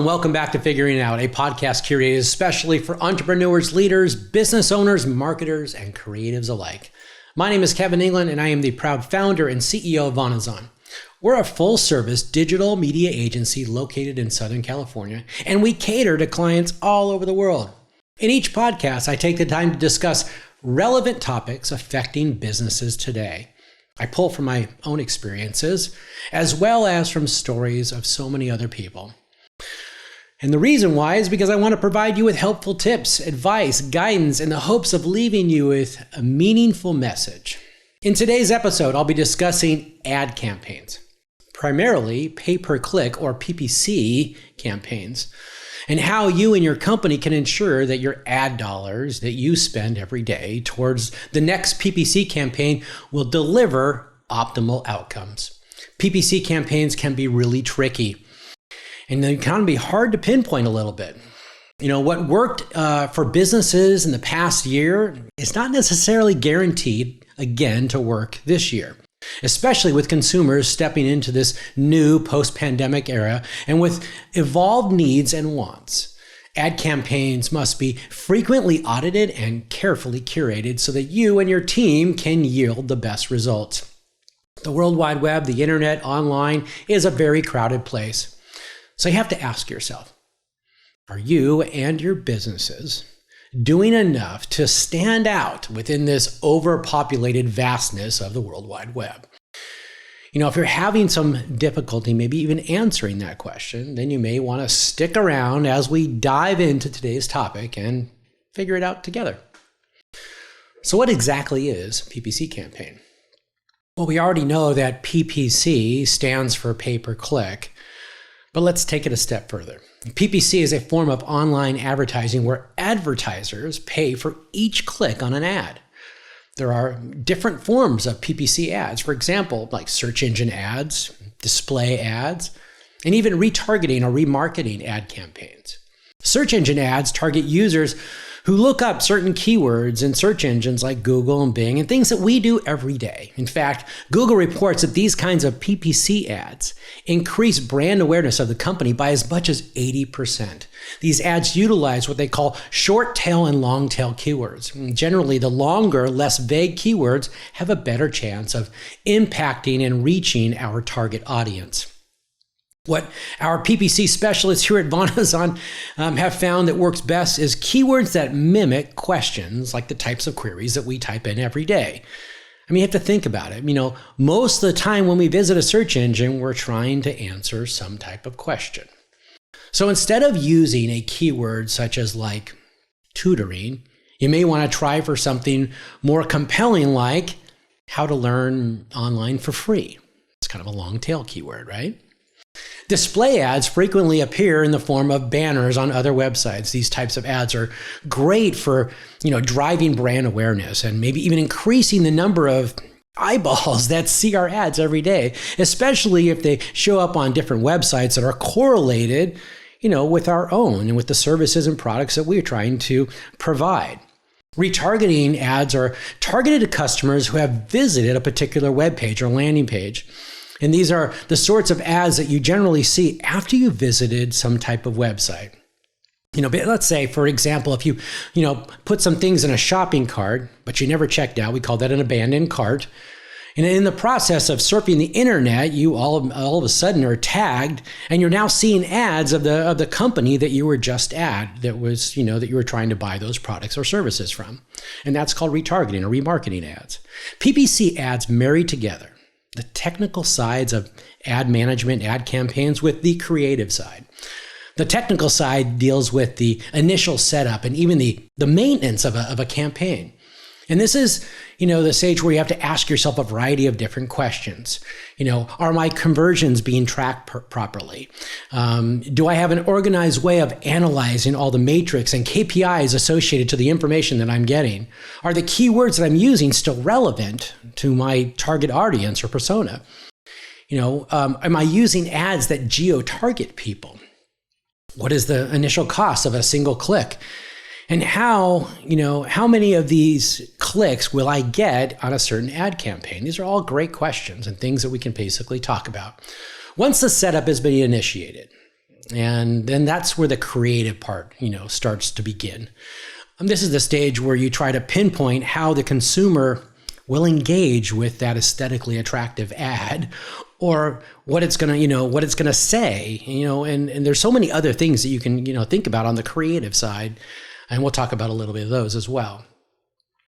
welcome back to Figuring It Out, a podcast curated especially for entrepreneurs, leaders, business owners, marketers, and creatives alike. My name is Kevin England, and I am the proud founder and CEO of Vonazon. We're a full-service digital media agency located in Southern California, and we cater to clients all over the world. In each podcast, I take the time to discuss relevant topics affecting businesses today. I pull from my own experiences, as well as from stories of so many other people. And the reason why is because I want to provide you with helpful tips, advice, guidance, in the hopes of leaving you with a meaningful message. In today's episode, I'll be discussing ad campaigns, primarily pay-per-click or PPC campaigns, and how you and your company can ensure that your ad dollars that you spend every day towards the next PPC campaign will deliver optimal outcomes. PPC campaigns can be really tricky, and they can be hard to pinpoint a little bit. What worked for businesses in the past year is not necessarily guaranteed again to work this year, especially with consumers stepping into this new post-pandemic era and with evolved needs and wants. Ad campaigns must be frequently audited and carefully curated so that you and your team can yield the best results. The World Wide Web, the internet, online is a very crowded place. So you have to ask yourself, are you and your businesses doing enough to stand out within this overpopulated vastness of the World Wide Web? If you're having some difficulty maybe even answering that question, then you may want to stick around as we dive into today's topic and figure it out together. So what exactly is a PPC campaign? Well, we already know that PPC stands for pay-per-click. But let's take it a step further. PPC is a form of online advertising where advertisers pay for each click on an ad. There are different forms of PPC ads, for example, like search engine ads, display ads, and even retargeting or remarketing ad campaigns. Search engine ads target users who look up certain keywords in search engines like Google and Bing and things that we do every day. In fact, Google reports that these kinds of PPC ads increase brand awareness of the company by as much as 80%. These ads utilize what they call short tail and long tail keywords. Generally, the longer, less vague keywords have a better chance of impacting and reaching our target audience. What our PPC specialists here at Vonazon have found that works best is keywords that mimic questions like the types of queries that we type in every day. You have to think about it. Most of the time when we visit a search engine, we're trying to answer some type of question. So instead of using a keyword such as like tutoring, you may want to try for something more compelling like how to learn online for free. It's kind of a long tail keyword, right? Display ads frequently appear in the form of banners on other websites. These types of ads are great for, driving brand awareness and maybe even increasing the number of eyeballs that see our ads every day, especially if they show up on different websites that are correlated, with our own and with the services and products that we're trying to provide. Retargeting ads are targeted to customers who have visited a particular web page or landing page. And these are the sorts of ads that you generally see after you visited some type of website. Let's say, for example, if you put some things in a shopping cart, but you never checked out, we call that an abandoned cart. And in the process of surfing the internet, you all of a sudden are tagged, and you're now seeing ads of the company that you were just at, that was, that you were trying to buy those products or services from. And that's called retargeting or remarketing ads. PPC ads marry together the technical sides of ad management, ad campaigns with the creative side. The technical side deals with the initial setup and even the maintenance of a campaign. And this is, the stage where you have to ask yourself a variety of different questions. Are my conversions being tracked properly? Do I have an organized way of analyzing all the metrics and KPIs associated to the information that I'm getting? Are the keywords that I'm using still relevant to my target audience or persona? Am I using ads that geotarget people? What is the initial cost of a single click? And how many of these clicks will I get on a certain ad campaign? These are all great questions and things that we can basically talk about. Once the setup has been initiated, And then that's where the creative part, starts to begin. This is the stage where you try to pinpoint how the consumer will engage with that aesthetically attractive ad, or what it's gonna say, and there's so many other things that you can, think about on the creative side. And we'll talk about a little bit of those as well.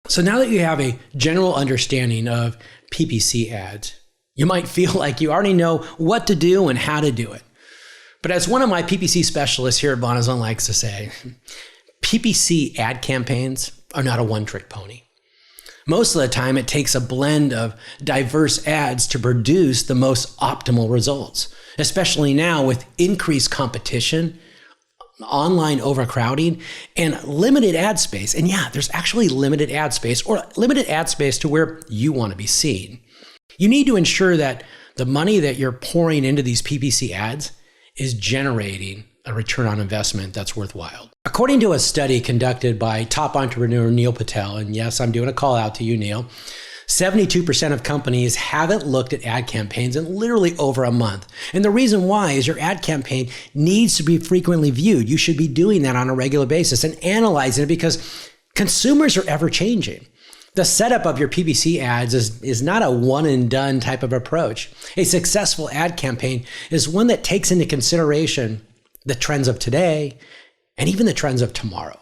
So now that you have a general understanding of PPC ads, you might feel like you already know what to do and how to do it. But as one of my PPC specialists here at Vonazon likes to say, PPC ad campaigns are not a one-trick pony. Most of the time, it takes a blend of diverse ads to produce the most optimal results, especially now with increased competition, online overcrowding, and limited ad space. And yeah, there's actually limited ad space, or limited ad space to where you want to be seen. You need to ensure that the money that you're pouring into these PPC ads is generating a return on investment that's worthwhile. According to a study conducted by top entrepreneur Neil Patel, and yes, I'm doing a call out to you, Neil, 72% of companies haven't looked at ad campaigns in literally over a month. And the reason why is your ad campaign needs to be frequently viewed. You should be doing that on a regular basis and analyzing it, because consumers are ever changing. The setup of your PPC ads is not a one and done type of approach. A successful ad campaign is one that takes into consideration the trends of today and even the trends of tomorrow.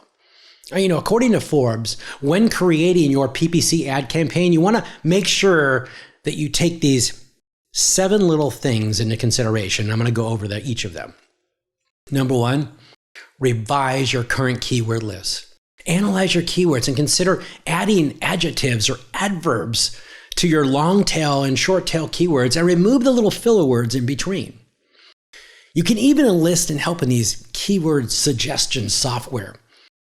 According to Forbes, when creating your PPC ad campaign, you want to make sure that you take these 7 little things into consideration. I'm going to go over each of them. Number 1, revise your current keyword list. Analyze your keywords and consider adding adjectives or adverbs to your long tail and short tail keywords, and remove the little filler words in between. You can even enlist and help in these keyword suggestion software.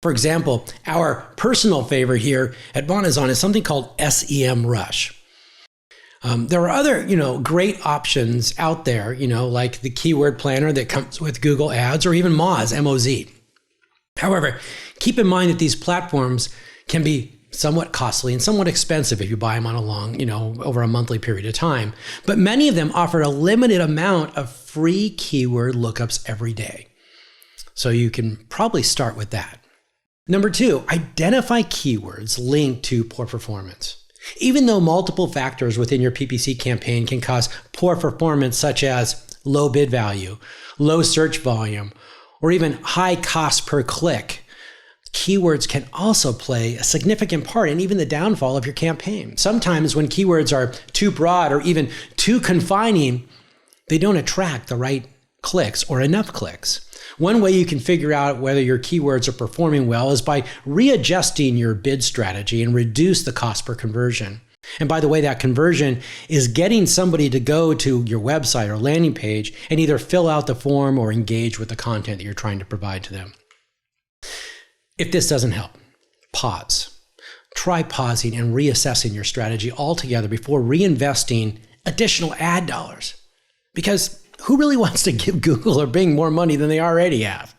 For example, our personal favorite here at Vonazon is something called SEMrush. There are other, great options out there, like the keyword planner that comes with Google Ads, or even Moz, M-O-Z. However, keep in mind that these platforms can be somewhat costly and somewhat expensive if you buy them on a long, over a monthly period of time. But many of them offer a limited amount of free keyword lookups every day. So you can probably start with that. Number 2, identify keywords linked to poor performance. Even though multiple factors within your PPC campaign can cause poor performance, such as low bid value, low search volume, or even high cost per click, keywords can also play a significant part in even the downfall of your campaign. Sometimes when keywords are too broad or even too confining, they don't attract the right clicks or enough clicks. One way you can figure out whether your keywords are performing well is by readjusting your bid strategy and reduce the cost per conversion. And by the way, that conversion is getting somebody to go to your website or landing page and either fill out the form or engage with the content that you're trying to provide to them. If this doesn't help, pause. Try pausing and reassessing your strategy altogether before reinvesting additional ad dollars. Because who really wants to give Google or Bing more money than they already have?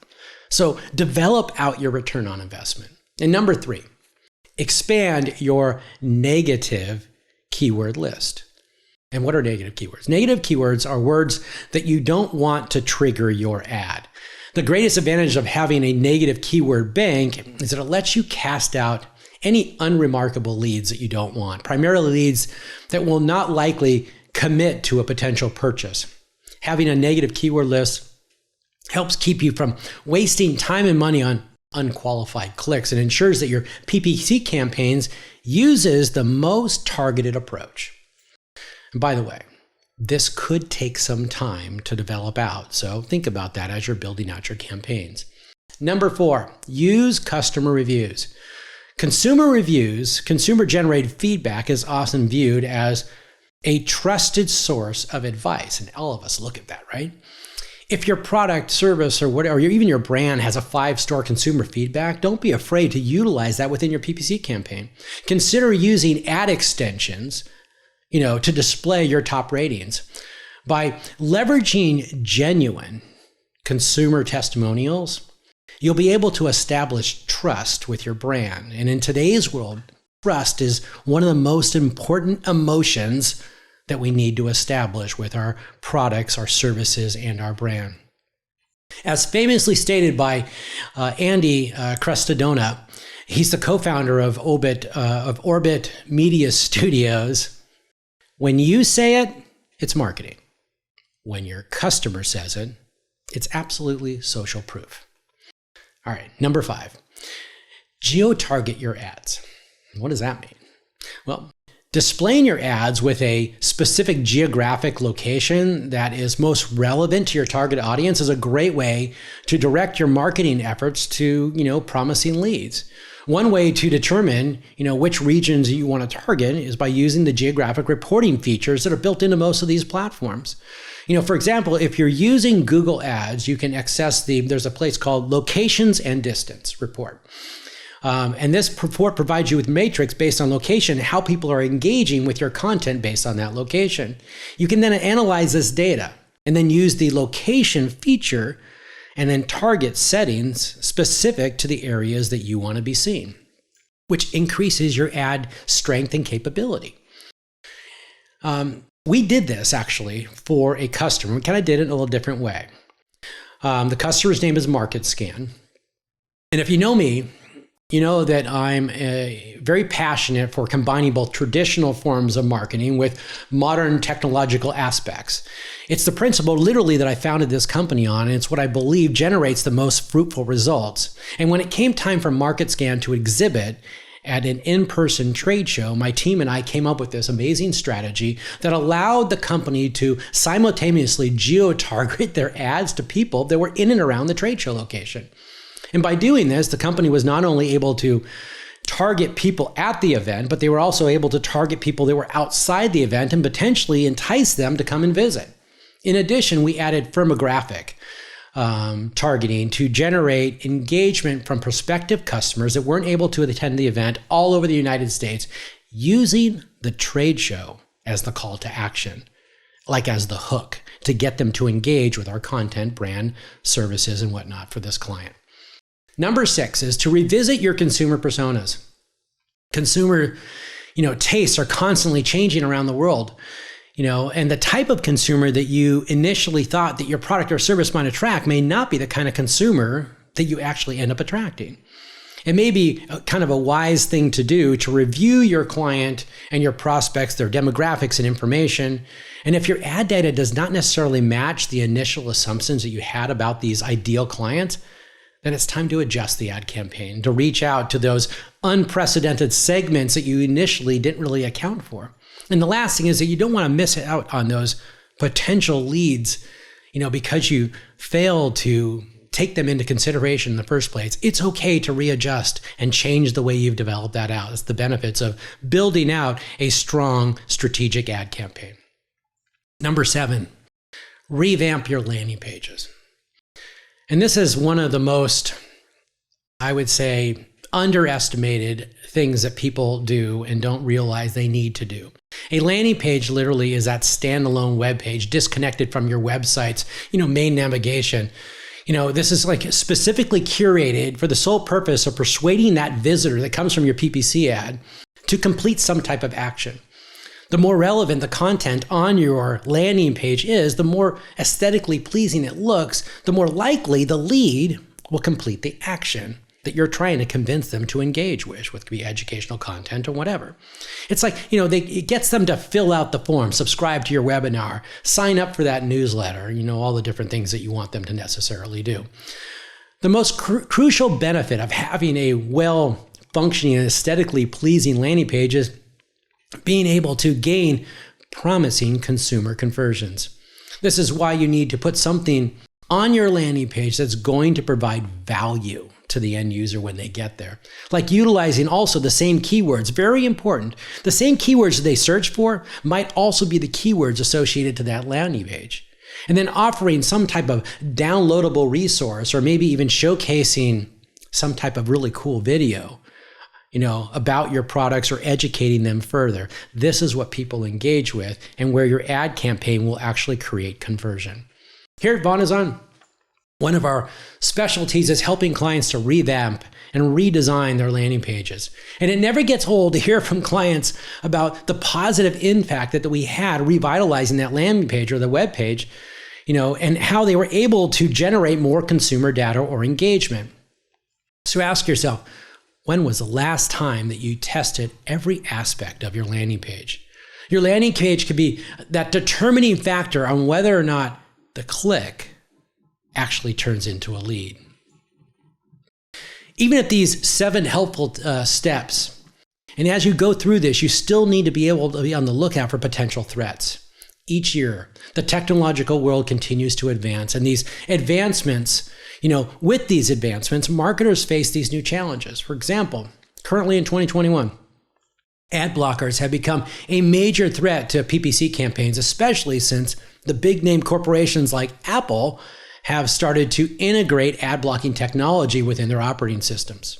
So develop out your return on investment. And number 3, expand your negative keyword list. And what are negative keywords? Negative keywords are words that you don't want to trigger your ad. The greatest advantage of having a negative keyword bank is that it lets you cast out any unremarkable leads that you don't want, primarily leads that will not likely commit to a potential purchase. Having a negative keyword list helps keep you from wasting time and money on unqualified clicks, and ensures that your PPC campaigns uses the most targeted approach. And by the way, this could take some time to develop out, so think about that as you're building out your campaigns. Number 4, use customer reviews. Consumer reviews, consumer-generated feedback, is often viewed as a trusted source of advice, and all of us look at that, right? If your product, service, or whatever, or even your brand has a 5-star consumer feedback, don't be afraid to utilize that within your PPC campaign. Consider using ad extensions, to display your top ratings. By leveraging genuine consumer testimonials, you'll be able to establish trust with your brand. And in today's world, trust is one of the most important emotions that we need to establish with our products, our services, and our brand. As famously stated by Andy Crestodona, he's the co-founder of Orbit Media Studios. When you say it, it's marketing. When your customer says it, it's absolutely social proof. All right, number 5, geotarget your ads. What does that mean? Well, displaying your ads with a specific geographic location that is most relevant to your target audience is a great way to direct your marketing efforts to, promising leads. One way to determine, which regions you want to target is by using the geographic reporting features that are built into most of these platforms. For example, if you're using Google Ads, you can access there's a place called Locations and Distance report. And this report provides you with matrix based on location, how people are engaging with your content based on that location. You can then analyze this data and then use the location feature and then target settings specific to the areas that you want to be seen, which increases your ad strength and capability. We did this actually for a customer. We kind of did it in a little different way. The customer's name is MarketScan. And if you know me, you know that I'm very passionate for combining both traditional forms of marketing with modern technological aspects. It's the principle literally that I founded this company on, and it's what I believe generates the most fruitful results. And when it came time for MarketScan to exhibit at an in-person trade show, my team and I came up with this amazing strategy that allowed the company to simultaneously geo-target their ads to people that were in and around the trade show location. And by doing this, the company was not only able to target people at the event, but they were also able to target people that were outside the event and potentially entice them to come and visit. In addition, we added firmographic targeting to generate engagement from prospective customers that weren't able to attend the event all over the United States, using the trade show as the call to action, like as the hook to get them to engage with our content, brand, services, and whatnot for this client. Number 6 is to revisit your consumer personas. Consumer, tastes are constantly changing around the world, and the type of consumer that you initially thought that your product or service might attract may not be the kind of consumer that you actually end up attracting. It may be kind of a wise thing to do to review your client and your prospects, their demographics and information. And if your ad data does not necessarily match the initial assumptions that you had about these ideal clients, then it's time to adjust the ad campaign, to reach out to those unprecedented segments that you initially didn't really account for. And the last thing is that you don't want to miss out on those potential leads, because you failed to take them into consideration in the first place. It's okay to readjust and change the way you've developed that out. It's the benefits of building out a strong strategic ad campaign. Number 7, revamp your landing pages. And this is one of the most, I would say, underestimated things that people do and don't realize they need to do. A landing page literally is that standalone web page disconnected from your website's, main navigation. This is like specifically curated for the sole purpose of persuading that visitor that comes from your PPC ad to complete some type of action. The more relevant the content on your landing page is, the more aesthetically pleasing it looks, the more likely the lead will complete the action that you're trying to convince them to engage with, which could be educational content or whatever. It's like, it gets them to fill out the form, subscribe to your webinar, sign up for that newsletter, all the different things that you want them to necessarily do. The most crucial benefit of having a well-functioning and aesthetically pleasing landing page is being able to gain promising consumer conversions. This is why you need to put something on your landing page that's going to provide value to the end user when they get there. Like utilizing also the same keywords, very important. The same keywords they search for might also be the keywords associated to that landing page. And then offering some type of downloadable resource, or maybe even showcasing some type of really cool video about your products, or educating them further. This is what people engage with and where your ad campaign will actually create conversion. Here at Vonizon, one of our specialties is helping clients to revamp and redesign their landing pages. And it never gets old to hear from clients about the positive impact that we had revitalizing that landing page or the web page, and how they were able to generate more consumer data or engagement. So ask yourself, when was the last time that you tested every aspect of your landing page? Your landing page could be that determining factor on whether or not the click actually turns into a lead. Even at these 7 helpful steps, and as you go through this, you still need to be able to be on the lookout for potential threats. Each year, the technological world continues to advance, and these advancements, with these advancements, marketers face these new challenges. For example, currently in 2021, ad blockers have become a major threat to PPC campaigns, especially since the big name corporations like Apple have started to integrate ad blocking technology within their operating systems.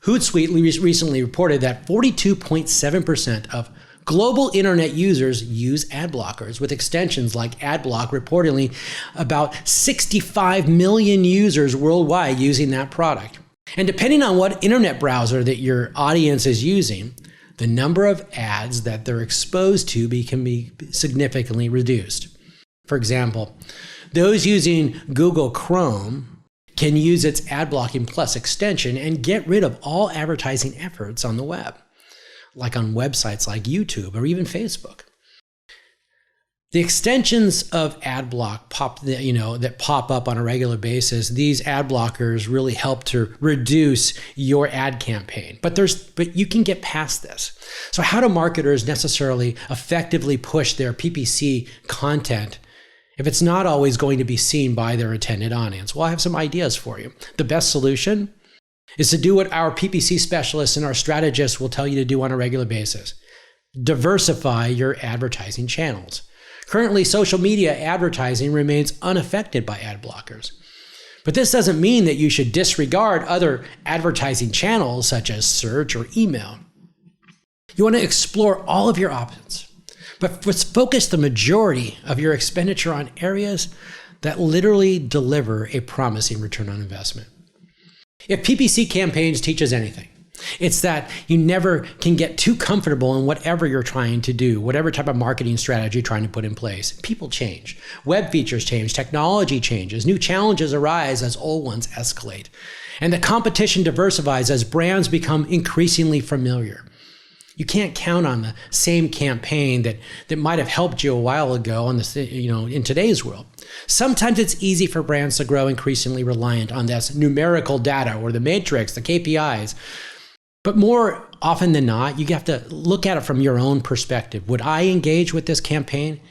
Hootsuite recently reported that 42.7% of global internet users use ad blockers, with extensions like AdBlock reportedly about 65 million users worldwide using that product. And depending on what internet browser that your audience is using, the number of ads that they're exposed to can be significantly reduced. For example, those using Google Chrome can use its Ad Blocking Plus extension and get rid of all advertising efforts on the web, like on websites like YouTube or even Facebook. The extensions of AdBlock that pop up on a regular basis, these ad blockers really help to reduce your ad campaign. But you can get past this. So how do marketers necessarily effectively push their PPC content if it's not always going to be seen by their intended audience? Well, I have some ideas for you. The best solution is to do what our PPC specialists and our strategists will tell you to do on a regular basis. Diversify your advertising channels. Currently, social media advertising remains unaffected by ad blockers. But this doesn't mean that you should disregard other advertising channels such as search or email. You want to explore all of your options, but focus the majority of your expenditure on areas that literally deliver a promising return on investment. If PPC campaigns teach us anything, it's that you never can get too comfortable in whatever you're trying to do, whatever type of marketing strategy you're trying to put in place. People change, web features change, technology changes, new challenges arise as old ones escalate, and the competition diversifies as brands become increasingly familiar. You can't count on the same campaign that might have helped you a while ago in today's world. Sometimes it's easy for brands to grow increasingly reliant on this numerical data or the matrix, the KPIs. But more often than not, you have to look at it from your own perspective. Would I engage with this campaign?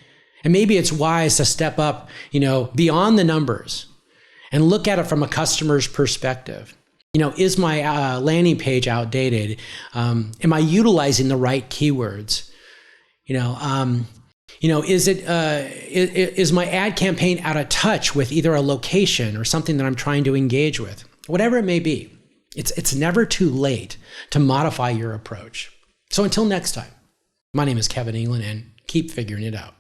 And maybe it's wise to step up, beyond the numbers and look at it from a customer's perspective. Is my landing page outdated? Am I utilizing the right keywords? Is my ad campaign out of touch with either a location or something that I'm trying to engage with? Whatever it may be, it's never too late to modify your approach. So until next time, my name is Kevin England, and keep figuring it out.